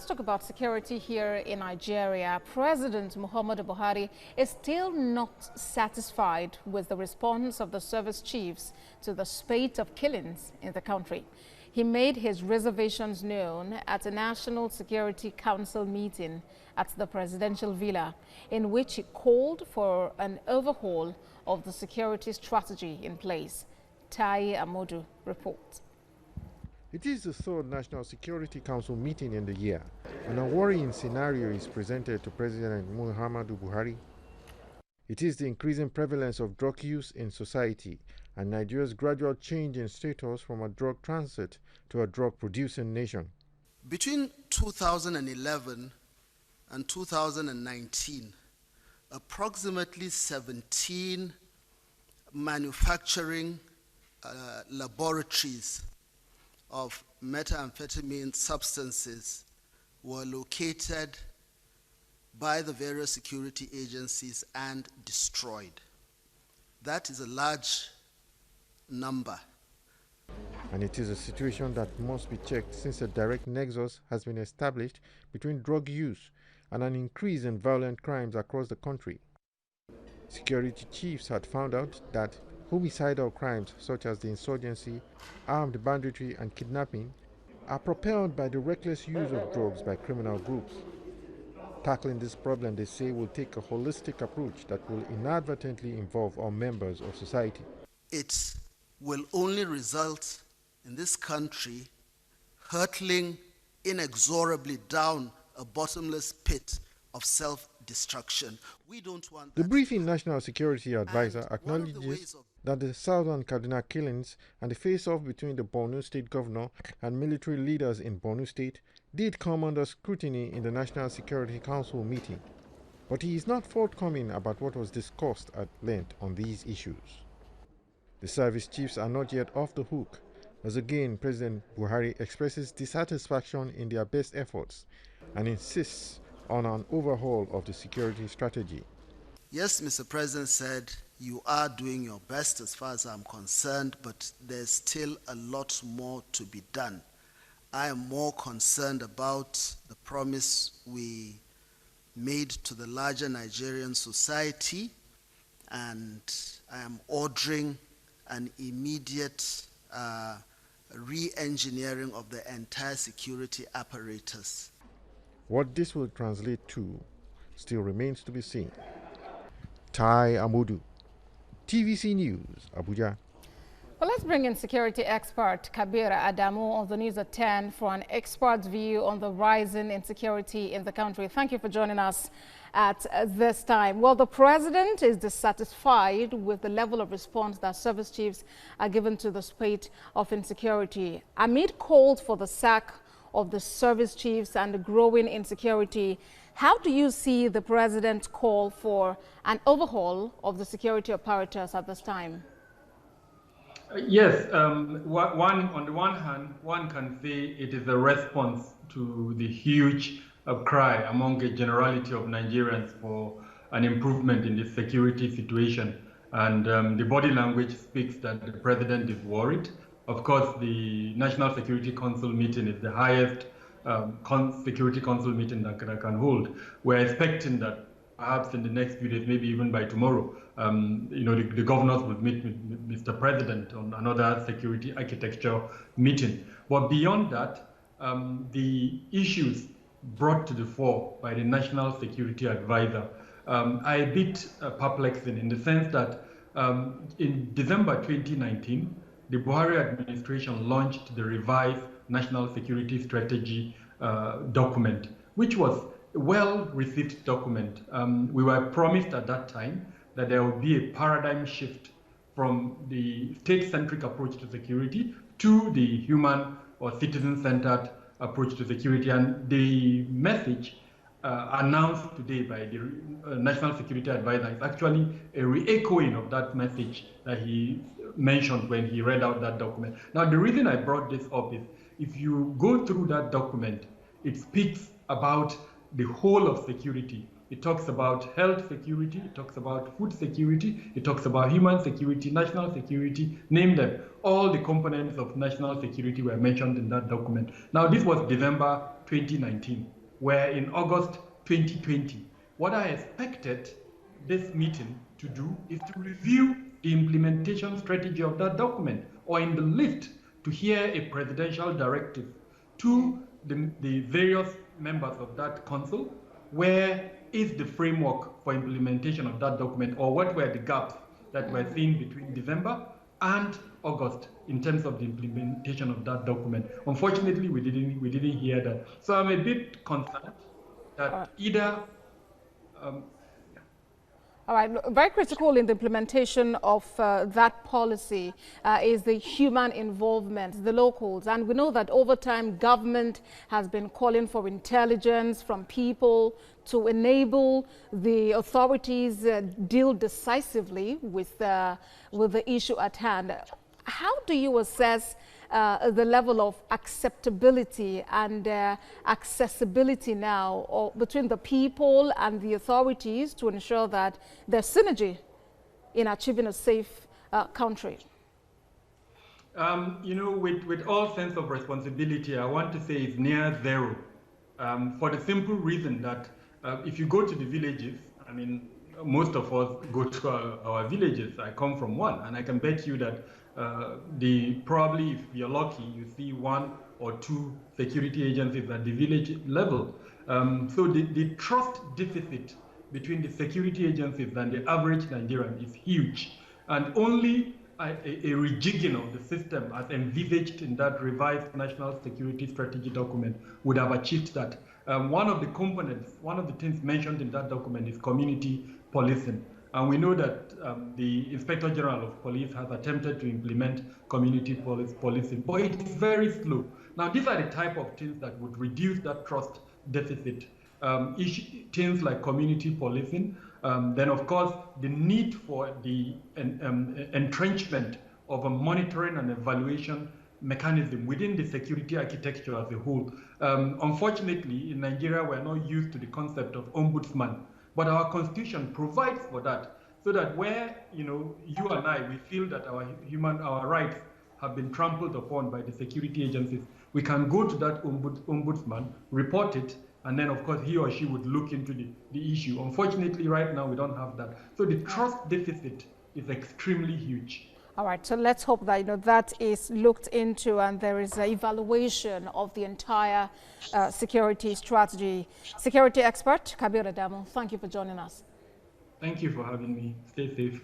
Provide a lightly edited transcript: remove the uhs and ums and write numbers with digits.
let's talk about security here in Nigeria. President Muhammadu Buhari is still not satisfied with the response of the service chiefs to the spate of killings in the country. He made his reservations known at a National Security Council meeting at the presidential villa, in which he called for an overhaul of the security strategy in place. Tai Amodu reports. It is the third National Security Council meeting in the year, and a worrying scenario is presented to President Muhammadu Buhari. It is the increasing prevalence of drug use in society and Nigeria's gradual change in status from a drug transit to a drug-producing nation. Between 2011 and 2019, approximately 17 manufacturing laboratories of methamphetamine substances were located by the various security agencies and destroyed. That is a large number. And it is a situation that must be checked since a direct nexus has been established between drug use and an increase in violent crimes across the country. Security chiefs had found out that homicidal crimes such as the insurgency, armed banditry and kidnapping are propelled by the reckless use of drugs by criminal groups. Tackling this problem, they say, will take a holistic approach that will inadvertently involve all members of society. It will only result in this country hurtling inexorably down a bottomless pit of self-destruction. We don't want that. The briefing National Security Advisor acknowledges that the Southern Kaduna killings and the face-off between the Borno State governor and military leaders in Borno State did come under scrutiny in the National Security Council meeting. But he is not forthcoming about what was discussed at length on these issues. The service chiefs are not yet off the hook, as again President Buhari expresses dissatisfaction in their best efforts and insists on an overhaul of the security strategy. Yes, Mr. President said, you are doing your best as far as I'm concerned, but there's still a lot more to be done. I am more concerned about the promise we made to the larger Nigerian society, and I am ordering an immediate re-engineering of the entire security apparatus. What this will translate to still remains to be seen. Tai Amodu, TVC News, Abuja. Well, let's bring in security expert Kabir Adamu of the News at 10 for an expert view on the rising insecurity in the country. Thank you for joining us at this time. Well, the president is dissatisfied with the level of response that service chiefs are given to the spate of insecurity. Amid calls for the sack of the service chiefs and the growing insecurity, how do you see the president's call for an overhaul of the security apparatus at this time? Yes, on the one hand, one can say it is a response to the huge cry among a generality of Nigerians for an improvement in the security situation. And the body language speaks that the president is worried. Of course, the National Security Council meeting is the highest Security Council meeting that can hold. We're expecting that perhaps in the next few days, maybe even by tomorrow, the governors will meet with Mr. President on another security architecture meeting. But beyond that, the issues brought to the fore by the National Security Advisor are a bit perplexing in the sense that in December 2019, the Buhari administration launched the revised National Security Strategy document, which was a well-received document. We were promised at that time that there would be a paradigm shift from the state-centric approach to security to the human or citizen-centered approach to security. And the message announced today by the National Security Advisor is actually a re-echoing of that message that he mentioned when he read out that document. Now, the reason I brought this up is if you go through that document, it speaks about the whole of security. It talks about health security, it talks about food security, it talks about human security, national security, name them. all the components of national security were mentioned in that document. Now, this was December 2019, where in August 2020, what I expected this meeting to do is to review the implementation strategy of that document, or in the list, to hear a presidential directive to the various members of that council, where is the framework for implementation of that document, or what were the gaps that were seen between December and August in terms of the implementation of that document. Unfortunately, we didn't hear that. So I'm a bit concerned that either all right, very critical in the implementation of that policy is the human involvement, the locals. And we know that over time, government has been calling for intelligence from people to enable the authorities deal decisively with the issue at hand. How do you assess the level of acceptability and accessibility now between the people and the authorities to ensure that there's synergy in achieving a safe country? You know, with all sense of responsibility, I want to say it's near zero, for the simple reason that if you go to the villages, I mean, most of us go to our villages. I come from one, and I can bet you that probably, if you're lucky, you see one or two security agencies at the village level. So the trust deficit between the security agencies and the average Nigerian is huge, and only a rejigging of the system as envisaged in that revised national security strategy document would have achieved that. One of the components, one of the things mentioned in that document is community policing. And we know that the Inspector General of Police has attempted to implement community policing, but it is very slow. Now, these are the type of things that would reduce that trust deficit. Things like community policing, then of course, the need for the entrenchment of a monitoring and evaluation mechanism within the security architecture as a whole. Unfortunately, in Nigeria, we're not used to the concept of ombudsman. But our constitution provides for that, so that where you and I, we feel that our rights have been trampled upon by the security agencies, we can go to that ombudsman, report it, and then of course he or she would look into the issue. Unfortunately, right now we don't have that. So the trust deficit is extremely huge. All right, so let's hope that that is looked into and there is an evaluation of the entire security strategy. Security expert Kabir Adamu, thank you for joining us. Thank you for having me. Stay safe.